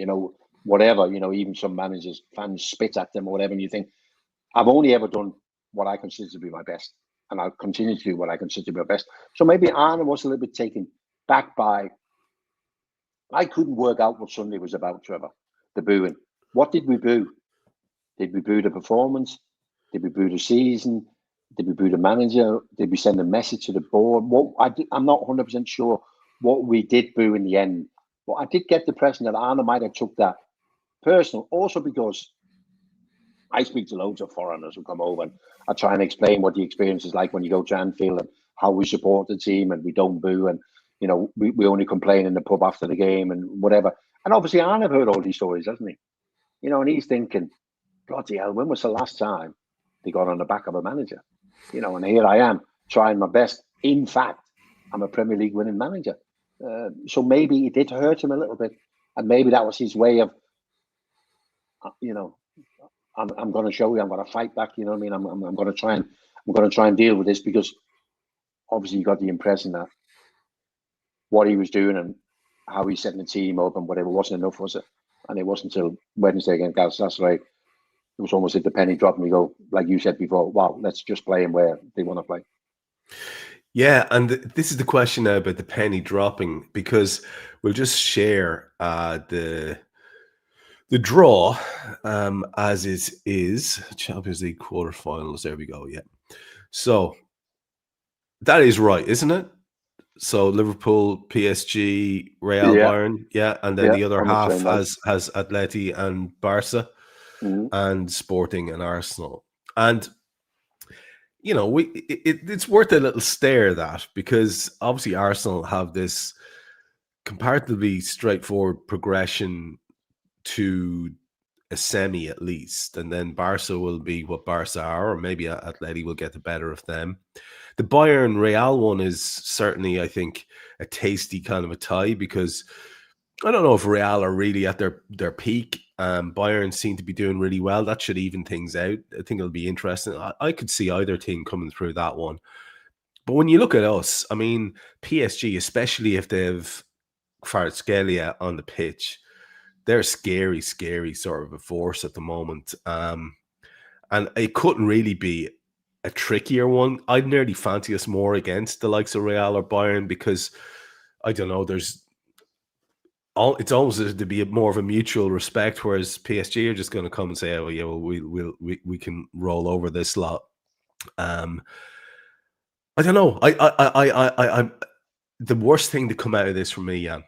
whatever? Even some managers, fans spit at them or whatever, and you think, I've only ever done what I consider to be my best, and I'll continue to do what I consider to be my best. So maybe Arne was a little bit taken back by. I couldn't work out what Sunday was about, Trevor. The booing. What did we boo? Did we boo the performance? Did we boo the season? Did we boo the manager? Did we send a message to the board? I'm not 100% sure what we did boo in the end. But I did get the impression that Arne might have took that personal. Also because I speak to loads of foreigners who come over and I try and explain what the experience is like when you go to Anfield and how we support the team and we don't boo and we only complain in the pub after the game and whatever. And obviously Arne have heard all these stories, hasn't he? And he's thinking, bloody hell, when was the last time they got on the back of a manager? And here I am trying my best. In fact, I'm a Premier League winning manager. So maybe it did hurt him a little bit. And maybe that was his way of, I'm going to show you, I'm going to fight back. You know what I mean? I'm going to try and deal with this, because obviously you got the impression that what he was doing and how he's setting the team up and whatever wasn't enough, was it? And it wasn't until Wednesday against Galatasaray, it was almost like the penny dropped and we go, like you said before, wow, let's just play him where they want to play. Yeah, and this is the question now about the penny dropping, because we'll just share the draw as it is. Champions League quarterfinals. There we go. Yeah. So that is right, isn't it? So Liverpool, PSG, Real, Yeah, Bayern, yeah, and then yeah, the other on the half same line. has Atleti and Barca, Mm-hmm. and Sporting and Arsenal. And it's worth a little stare, that, because obviously Arsenal have this comparatively straightforward progression to a semi at least, and then Barca will be what Barca are, or maybe Atleti will get the better of them. The Bayern Real one is certainly, I think, a tasty kind of a tie, because I don't know if Real are really at their peak. Bayern seem to be doing really well. That should even things out. I think it'll be interesting. I could see either team coming through that one. But when you look at us, I mean, PSG, especially if they've Kvaratskhelia on the pitch, they're scary, scary sort of a force at the moment. And it couldn't really be a trickier one. I'd nearly fancy us more against the likes of Real or Bayern, because I don't know, it's almost to be more of a mutual respect, whereas PSG are just going to come and say, "Oh yeah, well, we can roll over this lot." I don't know. I'm the worst thing to come out of this for me, Jan,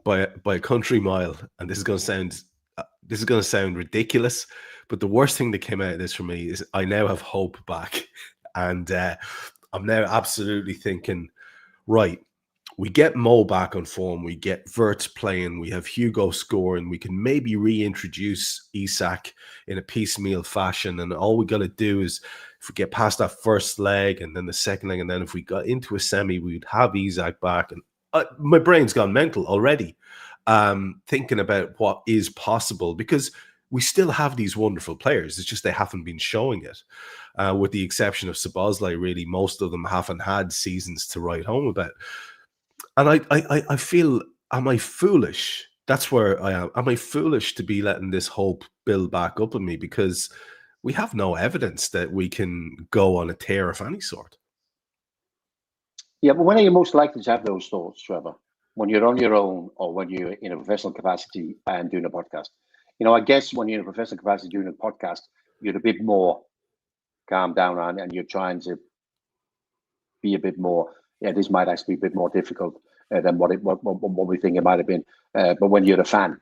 by a country mile, and this is going to sound ridiculous, but the worst thing that came out of this for me is I now have hope back, and I'm now absolutely thinking, right, we get Mo back on form, we get Wirtz playing, we have Hugo scoring, we can maybe reintroduce Isak in a piecemeal fashion, and all we got to do is, if we get past that first leg and then the second leg, and then if we got into a semi, we'd have Isak back. And my brain's gone mental already, thinking about what is possible, because we still have these wonderful players. It's just they haven't been showing it. With the exception of Szoboszlai, really, most of them haven't had seasons to write home about. And I feel, am I foolish? That's where I am. Am I foolish to be letting this hope build back up in me? Because we have no evidence that we can go on a tear of any sort. Yeah, but when are you most likely to have those thoughts, Trevor? When you're on your own, or when you're in a professional capacity and doing a podcast? I guess when you're in a professional capacity doing a podcast, you're a bit more calm down, and you're trying to be a bit more, yeah, this might actually be a bit more difficult than what we think it might have been. But when you're a fan,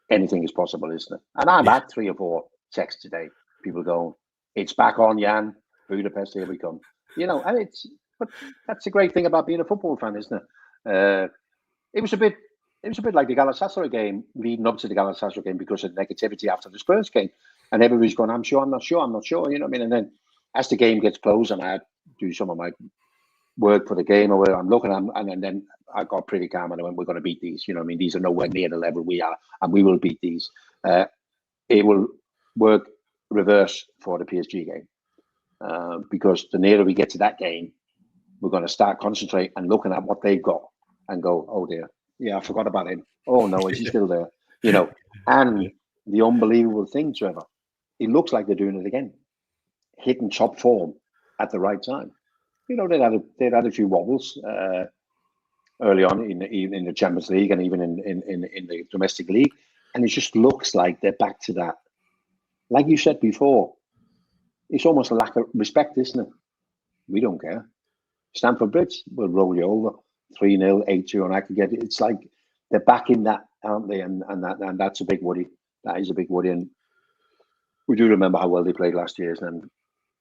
anything is possible, isn't it? And I've had 3 or 4 texts today, people going, "It's back on, Jan. Budapest, here we come." And but that's the great thing about being a football fan, isn't it? It was a bit like the Galatasaray game, leading up to the Galatasaray game, because of negativity after the Spurs game, and everybody's going, "I'm sure, I'm not sure, I'm not sure." You know what I mean? And then as the game gets close, and I do some of my work for the game, or where I'm looking at, and then I got pretty calm, and I went, "We're going to beat these." You know what I mean? These are nowhere near the level we are, and we will beat these. It will work reverse for the PSG game, because the nearer we get to that game, we're going to start concentrate and looking at what they've got and go, "Oh dear, yeah, I forgot about him. Oh no, is he still there?" And the unbelievable thing, Trevor, it looks like they're doing it again, hitting top form at the right time. They'd had a few wobbles early on in the Champions League, and even in the domestic league, and it just looks like they're back to that. Like you said before, it's almost a lack of respect, isn't it? We don't care. Stamford Bridge will roll you over 3-0, 8-2 on aggregate. It's like they're back in that, aren't they? And that's a big worry. That is a big worry. And we do remember how well they played last year, and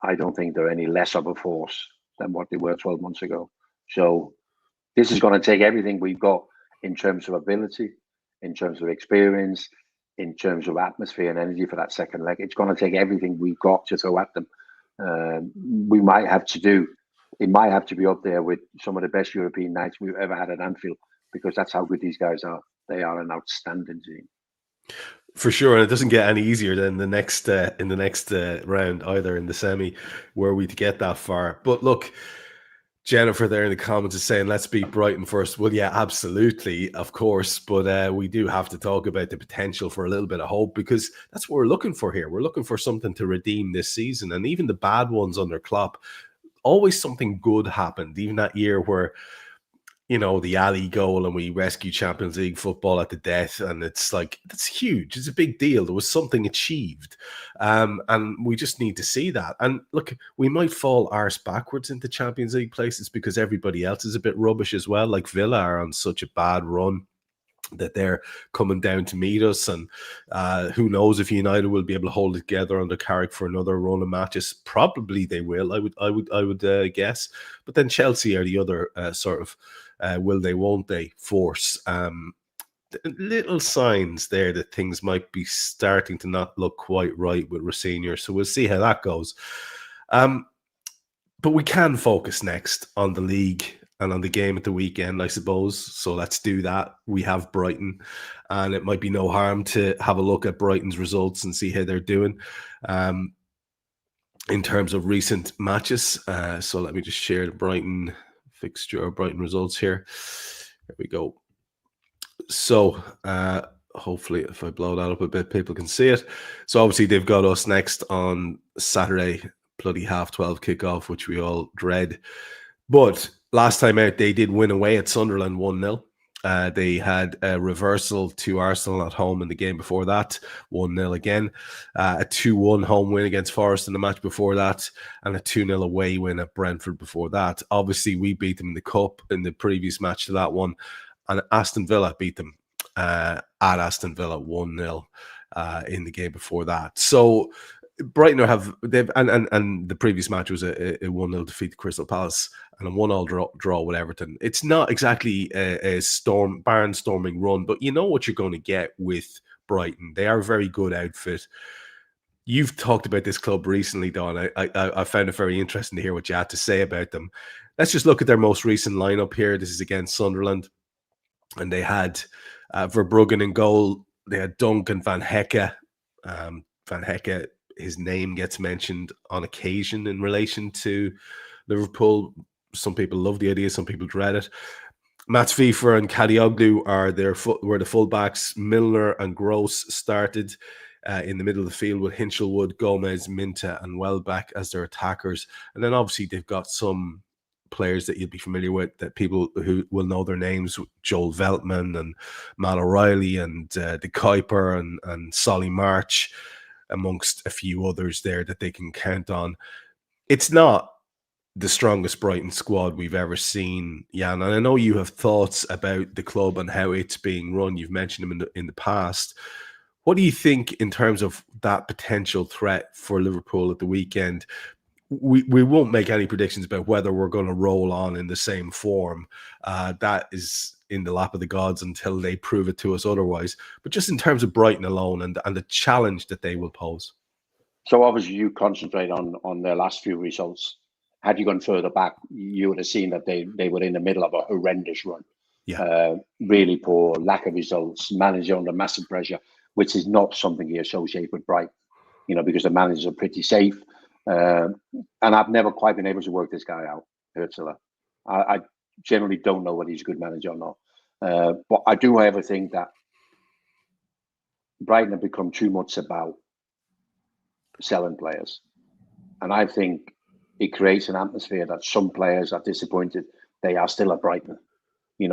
I don't think they're any less of a force than what they were 12 months ago. So this is going to take everything we've got in terms of ability, in terms of experience, in terms of atmosphere and energy for that second leg. It's going to take everything we've got to throw at them. It might have to be up there with some of the best European nights we've ever had at Anfield, because that's how good these guys are. They are an outstanding team. For sure, and it doesn't get any easier than the next in the next round, either in the semi, where we get that far. But look, Jennifer there in the comments is saying, "Let's beat Brighton first." Well, yeah, absolutely, of course, but we do have to talk about the potential for a little bit of hope, because that's what we're looking for here. We're looking for something to redeem this season, and even the bad ones under Klopp, always something good happened. Even that year where the alley goal and we rescue Champions League football at the death. And it's like, that's huge. It's a big deal. There was something achieved. And we just need to see that. And look, we might fall arse backwards into Champions League places because everybody else is a bit rubbish as well. Like Villa are on such a bad run that they're coming down to meet us, and who knows if United will be able to hold it together under Carrick for another run of matches. Probably they will. I would guess. But then Chelsea are the other sort of will they, won't they force. Little signs there that things might be starting to not look quite right with Rossinier. So we'll see how that goes. But we can focus next on the league and on the game at the weekend, I suppose. So let's do that. We have Brighton, and it might be no harm to have a look at Brighton's results and see how they're doing in terms of recent matches. So let me just share the Brighton fixture or Brighton results here. There we go. So hopefully if I blow that up a bit, people can see it. So obviously they've got us next on Saturday, bloody 12:30 kickoff, which we all dread. But last time out, they did win away at Sunderland 1-0. They had a reversal to Arsenal at home in the game before that, 1-0 again. A 2-1 home win against Forest in the match before that, and a 2-0 away win at Brentford before that. Obviously, we beat them in the Cup in the previous match to that one, and Aston Villa beat them at Aston Villa 1-0 in the game before that. So Brighton and the previous match was a 1-0 defeat to Crystal Palace and a 1-1 draw with Everton. It's not exactly a barnstorming run, but you know what you're going to get with Brighton. They are a very good outfit. You've talked about this club recently, Don. I found it very interesting to hear what you had to say about them. Let's just look at their most recent lineup here. This is against Sunderland, and they had Verbruggen in goal. They had Dunk and Van Hecke. Van Hecke, his name gets mentioned on occasion in relation to Liverpool. Some people love the idea, some people dread it. Mats Fifer and Kadioglu were the fullbacks. Milner and Gross started in the middle of the field with Hinchelwood, Gomez, Minta and Welbeck as their attackers. And then obviously they've got some players that you'll be familiar with, that people who will know their names, Joel Veltman and Matt O'Reilly and De Kuiper and Solly March, amongst a few others there that they can count on. It's not the strongest Brighton squad we've ever seen, Jan. And I know you have thoughts about the club and how it's being run. You've mentioned them in the past. What do you think in terms of that potential threat for Liverpool at the weekend? We won't make any predictions about whether we're going to roll on in the same form. That is in the lap of the gods until they prove it to us otherwise. But just in terms of Brighton alone and the challenge that they will pose. So obviously you concentrate on their last few results. Had you gone further back, you would have seen that they were in the middle of a horrendous run. Yeah. Really poor, lack of results, manager under massive pressure, which is not something you associate with Brighton, because the managers are pretty safe. And I've never quite been able to work this guy out, Hurtzler. I generally don't know whether he's a good manager or not. But I do, however, think that Brighton have become too much about selling players. And I think it creates an atmosphere that some players are disappointed they are still at Brighton.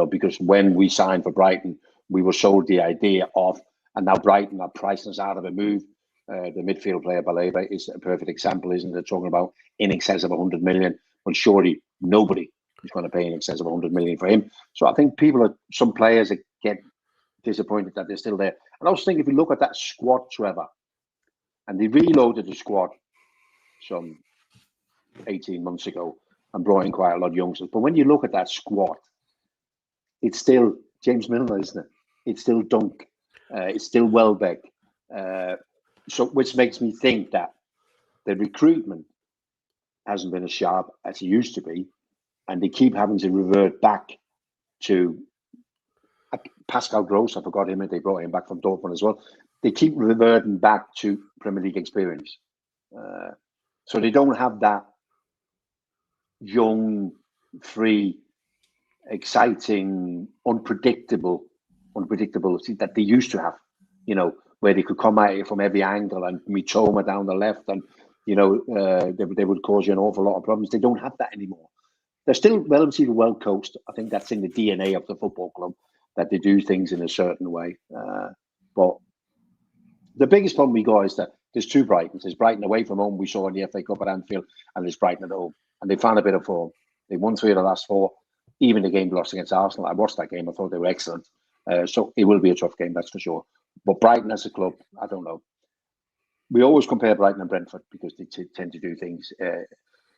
Because when we signed for Brighton, we were sold the idea of, and now Brighton are pricing us out of a move. The midfield player, Baleba, is a perfect example, isn't it? Talking about in excess of 100 million. Well, surely nobody is going to pay in excess of 100 million for him. So I think some players get disappointed that they're still there. And I also think if you look at that squad, Trevor, and they reloaded the squad some 18 months ago and brought in quite a lot of youngsters. But when you look at that squad, it's still James Milner, isn't it? It's still Dunk. It's still Welbeck. So, which makes me think that the recruitment hasn't been as sharp as it used to be, and they keep having to revert back to Pascal Gross. I forgot him, and they brought him back from Dortmund as well. They keep reverting back to Premier League experience, so they don't have that young, free, exciting, unpredictable that they used to have. Where they could come at you from every angle and Mitoma down the left, and they would cause you an awful lot of problems. They don't have that anymore. they're still relatively well coached. I think that's in the DNA of the football club, that they do things in a certain way. But the biggest problem we got is that there's two Brightons. There's Brighton away from home, we saw in the FA Cup at Anfield, and there's Brighton at home. And they found a bit of form. They won 3 of the last 4. Even the game lost against Arsenal, I watched that game. I thought they were excellent. So it will be a tough game, that's for sure. But Brighton as a club, I don't know. We always compare Brighton and Brentford because they tend to do things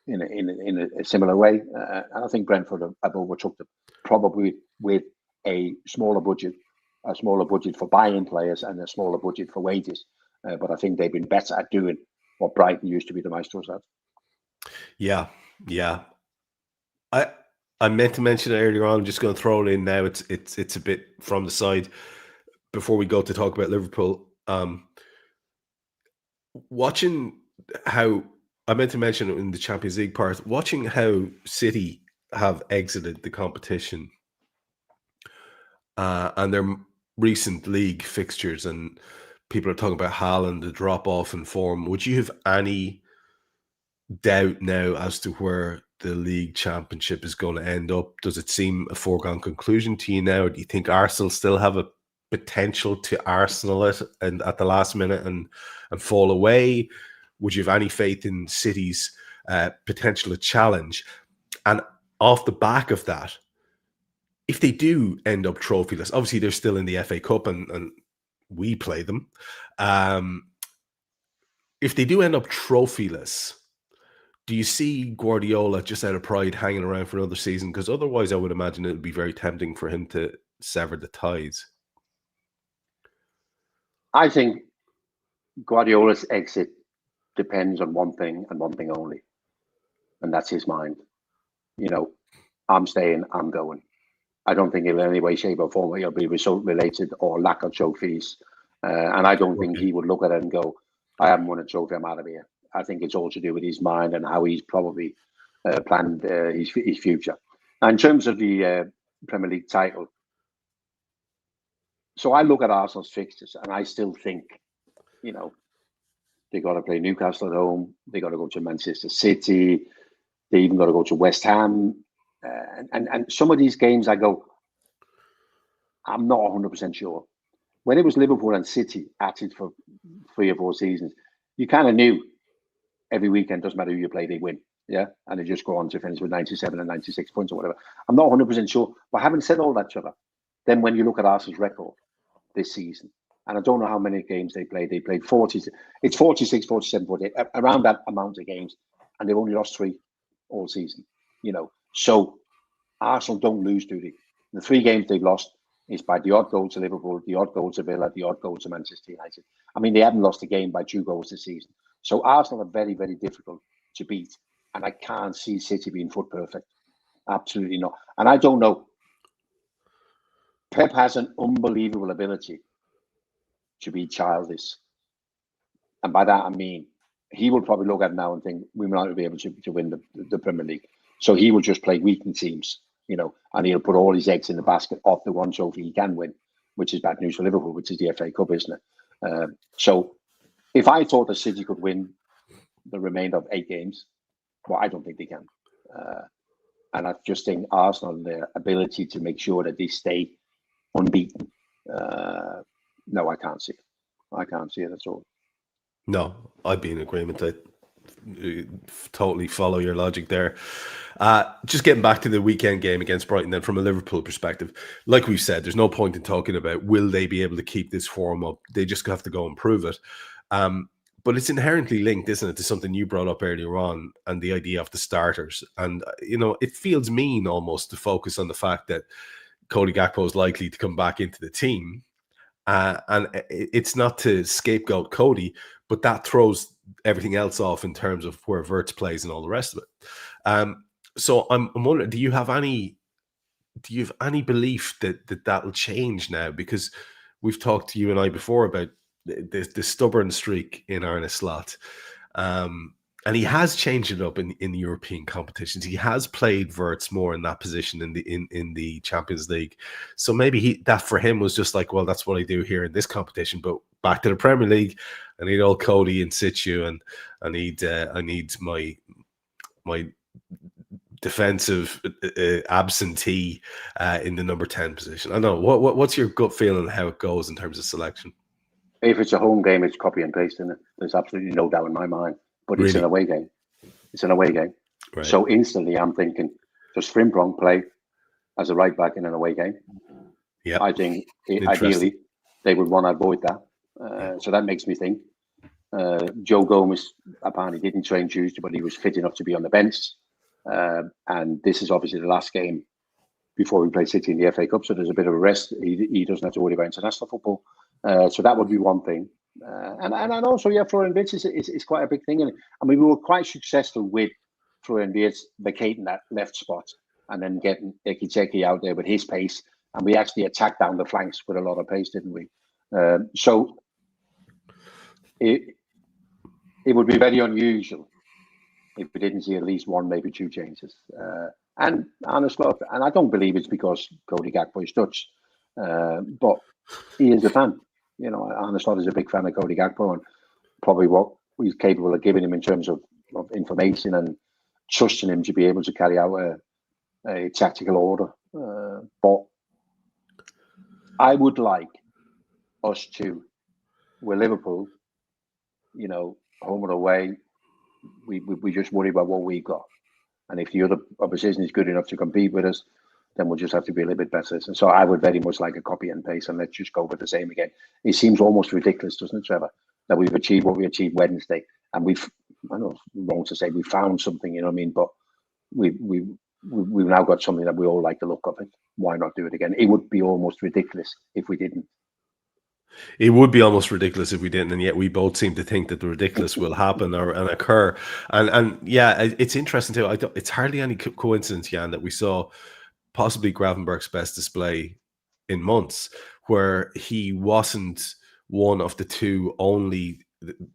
in a similar way. And I think Brentford have overtook them, probably with a smaller budget for buying players and a smaller budget for wages. But I think they've been better at doing what Brighton used to be the maestros at. Yeah. I meant to mention it earlier on. I'm just going to throw it in now. It's a bit from the side before we go to talk about Liverpool. Watching how I meant to mention it in the Champions League part. Watching how City have exited the competition and their recent league fixtures, and people are talking about Haaland, the drop off in form. Would you have any doubt now as to where the league championship is going to end up? Does it seem a foregone conclusion to you now? Or do you think Arsenal still have a potential to Arsenal it and at the last minute and fall away? Would you have any faith in City's potential to challenge? And off the back of that, if they do end up trophyless, obviously they're still in the FA Cup and we play them. If they do end up trophyless, do you see Guardiola just out of pride hanging around for another season? Because otherwise I would imagine it would be very tempting for him to sever the ties. I think Guardiola's exit depends on one thing and one thing only, and that's his mind. I'm staying, I'm going. I don't think in any way, shape or form it'll be result related or lack of trophies. And I don't think he would look at it and go, I haven't won a trophy, I'm out of here. I think it's all to do with his mind and how he's probably planned his future. Now, in terms of the Premier League title, so I look at Arsenal's fixtures and I still think, they got to play Newcastle at home. They got to go to Manchester City. They even got to go to West Ham. And some of these games I go, I'm not 100% sure. When it was Liverpool and City at it for 3 or 4 seasons, you kind of knew every weekend, doesn't matter who you play, they win. Yeah. And they just go on to finish with 97 and 96 points or whatever. I'm not 100% sure. But having said all that, Trevor, then when you look at Arsenal's record this season, and I don't know how many games they played 40, it's 46, 47, 48, around that amount of games. And they've only lost 3 all season, So Arsenal don't lose, do they? The 3 games they've lost is by the odd goal to Liverpool, the odd goal to Villa, the odd goal to Manchester United. I mean, they haven't lost a game by 2 goals this season. So Arsenal are very, very difficult to beat. And I can't see City being foot perfect. Absolutely not. And I don't know. Pep has an unbelievable ability to be childish. And by that, I mean, he will probably look at it now and think, we might not be able to win the Premier League. So he will just play weakened teams, and he'll put all his eggs in the basket of the one trophy he can win, which is bad news for Liverpool, which is the FA Cup, isn't it? So if I thought the City could win the remainder of 8 games, well, I don't think they can. And I just think Arsenal, their ability to make sure that they stay unbeaten, no, I can't see it. I can't see it at all. No, I'd be in agreement. I totally follow your logic there. Just getting back to the weekend game against Brighton, then from a Liverpool perspective, like we've said, there's no point in talking about will they be able to keep this form up. They just have to go and prove it. But it's inherently linked, isn't it, to something you brought up earlier on and the idea of the starters. And, it feels mean almost to focus on the fact that Cody Gakpo is likely to come back into the team. And it's not to scapegoat Cody, but that throws everything else off in terms of where Wirtz plays and all the rest of it. So I'm wondering, do you have any belief that will change now? Because we've talked to you and I before about the stubborn streak in Arne Slot. And he has changed it up in European competitions. He has played Wirtz more in that position in the Champions League. So maybe that for him was just like, well, that's what I do here in this competition. But back to the Premier League, I need old Cody in situ, and I need my defensive absentee in the number 10 position. I don't know. What's your gut feeling how it goes in terms of selection? If it's a home game, it's copy and paste, isn't it? There's absolutely no doubt in my mind. But it's an away game. It's an away game. Right. So instantly I'm thinking, does Frimpong play as a right back in an away game? Yeah. I think ideally they would want to avoid that. So that makes me think. Joe Gomez apparently didn't train Tuesday, but he was fit enough to be on the bench. And this is obviously the last game before we play City in the FA Cup. So there's a bit of a rest. He doesn't have to worry about international football. So that would be one thing. And also, Florian Wirtz is quite a big thing. And I mean, we were quite successful with Florian Wirtz vacating that left spot and then getting Ekiteke out there with his pace. And we actually attacked down the flanks with a lot of pace, didn't we? So it would be very unusual if we didn't see at least one, maybe two changes. And honestly, and I don't believe it's because Cody Gakpo is Dutch, but he is a fan. You know, honestly, is a big fan of Cody Gakpo and probably what he's capable of giving him in terms of information and trusting him to be able to carry out a tactical order. But I would like us to, with Liverpool, you know, home or away, we just worry about what we've got. And if the other opposition is good enough to compete with us, then we'll just have to be a little bit better. And so I would very much like a copy and paste and let's just go with the same again. It seems almost ridiculous, doesn't it, Trevor, that we've achieved what we achieved Wednesday. And I know it's wrong to say we found something, you know what I mean? But we've now got something that we all like the look of it. Why not do it again? It would be almost ridiculous if we didn't. It would be almost ridiculous if we didn't, and yet we both seem to think that the ridiculous will happen and occur. And yeah, it's interesting too. It's hardly any coincidence, Jan, that we saw possibly Gravenberch's best display in months, where he wasn't one of the two only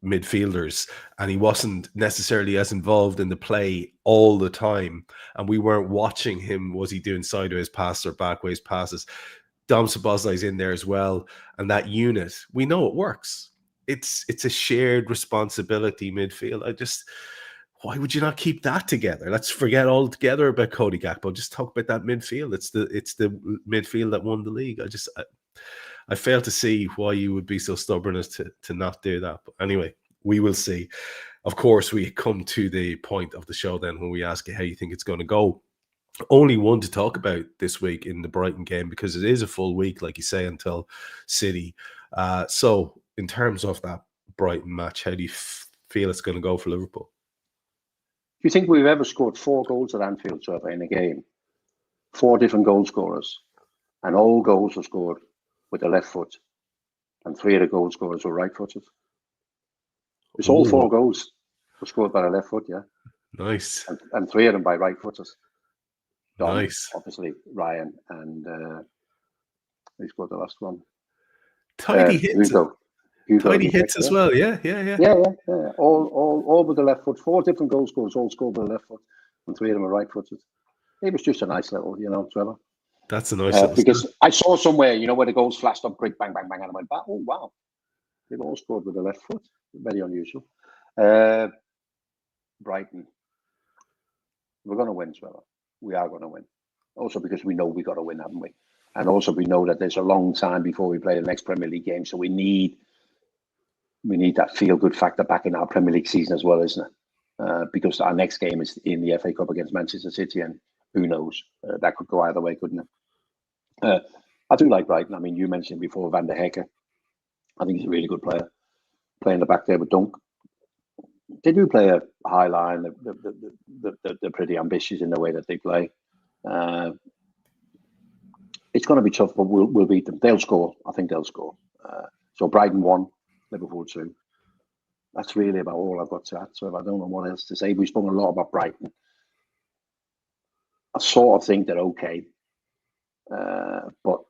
midfielders, and he wasn't necessarily as involved in the play all the time, and we weren't watching him. Was he doing sideways passes or backways passes? Dom Szoboszlai's in there as well, and that unit, we know it works. It's a shared responsibility midfield. Why would you not keep that together? Let's forget altogether about Cody Gakpo. Just talk about that midfield. It's the midfield that won the league. I fail to see why you would be so stubborn as to not do that. But anyway, we will see. Of course, we come to the point of the show then when we ask you how you think it's going to go. Only one to talk about this week in the Brighton game, because it is a full week, like you say, until City. So in terms of that Brighton match, how do you feel it's going to go for Liverpool? Do you think we've ever scored 4 goals at Anfield, Trevor, in a game? 4 different goal scorers, and all goals were scored with the left foot, and 3 of the goal scorers were right-footed. It's all 4 goals were scored by the left foot, yeah. Nice. And 3 of them by right-footers. Dom, nice. Obviously, Ryan, and who scored the last one? Tidy hits. Hugo Tidy hits as well. Yeah. All with the left foot. 4 different goal scorers, all scored with the left foot, and 3 of them are right-footed. It was just a nice little, Trevor. That's a nice little because I saw somewhere, where the goals flashed up quick, bang, bang, bang, and I went, oh wow, they've all scored with the left foot. Very unusual. Brighton, we're going to win, Trevor. We are going to win. Also because we know we got to win, haven't we? And also we know that there's a long time before we play the next Premier League game, so we need that feel-good factor back in our Premier League season as well, isn't it? Because our next game is in the FA Cup against Manchester City, and who knows? That could go either way, couldn't it? I do like Brighton. I mean, you mentioned before Van der Hecker. I think he's a really good player. Playing the back there with Dunk. They do play a high line. They're pretty ambitious in the way that they play. It's going to be tough, but we'll beat them. They'll score. I think they'll score. So Brighton 1, Liverpool 2. That's really about all I've got to add. So I don't know what else to say. We've spoken a lot about Brighton. I sort of think they're okay, but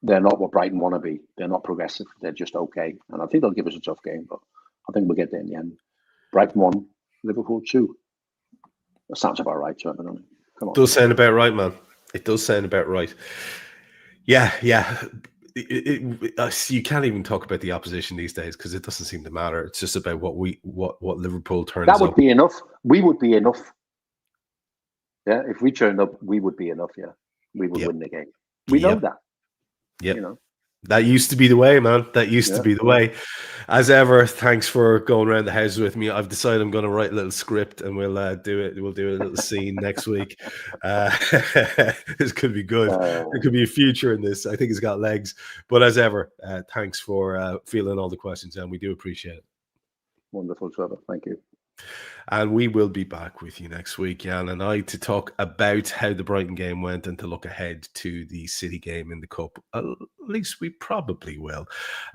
they're not what Brighton want to be. They're not progressive. They're just okay. And I think they'll give us a tough game, but I think we'll get there in the end. Brighton 1, Liverpool 2. That sounds about right, Trevor, doesn't it? Come on. It does sound about right, man. It does sound about right. Yeah. You can't even talk about the opposition these days because it doesn't seem to matter. It's just about what Liverpool turns up. That would be enough. We would be enough. Yeah, if we turned up, we would be enough. Yeah, we would Yep. win the game. We know that. Yep. You know, that used to be the way, man. That used to be the way. As ever, thanks for going around the house with me. I've decided I'm going to write a little script, and we'll do it. We'll do a little scene next week. This could be good. There could be a future in this. I think it's got legs. But as ever, thanks for fielding all the questions, and we do appreciate it. Wonderful, Trevor. Thank you. And we will be back with you next week, Jan and I, to talk about how the Brighton game went and to look ahead to the City game in the Cup. At least we probably will.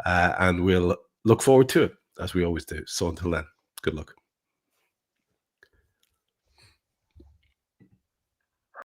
And we'll look forward to it, as we always do. So until then, good luck.